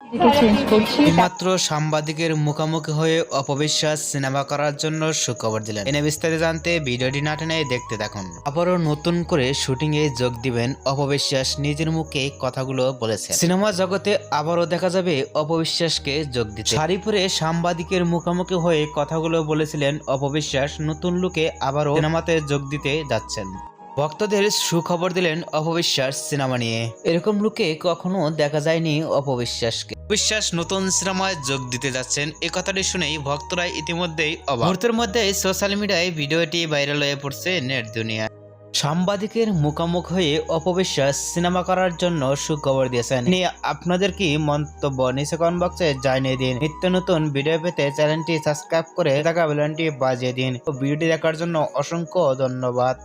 Change করছি। মাত্র সাংবাদিকের মুখোমুখি হয়ে অপবিশ্বাস সিনেমা করার জন্য সুখবর দিলেন। এনে বিস্তারিত জানতে ভিডিওটি না টেনে দেখতে থাকুন। আবারও নতুন করে শুটিং এ যোগ দিবেন অপবিশ্বাস, নিজের মুখে কথাগুলো বলেছেন। সিনেমা জগতে আবারও দেখা যাবে অপবিশ্বাসকে যোগ দিতে। শাড়ি পরে সাংবাদিকের মুখোমুখি হয়ে কথাগুলো বলেছিলেন অপবিশ্বাস, নতুন লুকে আবারও সিনেমাতে যোগ দিতে যাচ্ছেন। ভক্তদের সুখবর দিলেন অপবিশ্বাস সিনেমা নিয়ে। এরকম লুকে কখনো দেখা যায়নি অপবিশ্বাসকে। বিশ্বাস নতুন সিনেমায় যোগ দিতে যাচ্ছেন, এই কথাটি শুনেই ভক্তরা ইতিমধ্যেই অবাক। মুহূর্তের মধ্যে সোশ্যাল মিডিয়ায় ভিডিওটি ভাইরাল হয়ে পড়ছে নেট দুনিয়ায়। সাংবাদিকের মুখোমুখি হয়ে অপবিশ্বাস সিনেমা করার জন্য সুখবর দিয়েছেন। নিয়ে আপনাদের কি মন্তব্য নিচে কমেন্ট বক্সে জানিয়ে দিন। নিত্য নতুন ভিডিও পেতে চ্যানেলটি সাবস্ক্রাইব করে থাকা বেলটি বাজিয়ে দিন। ভিডিওটি দেখার জন্য অসংখ্য ধন্যবাদ।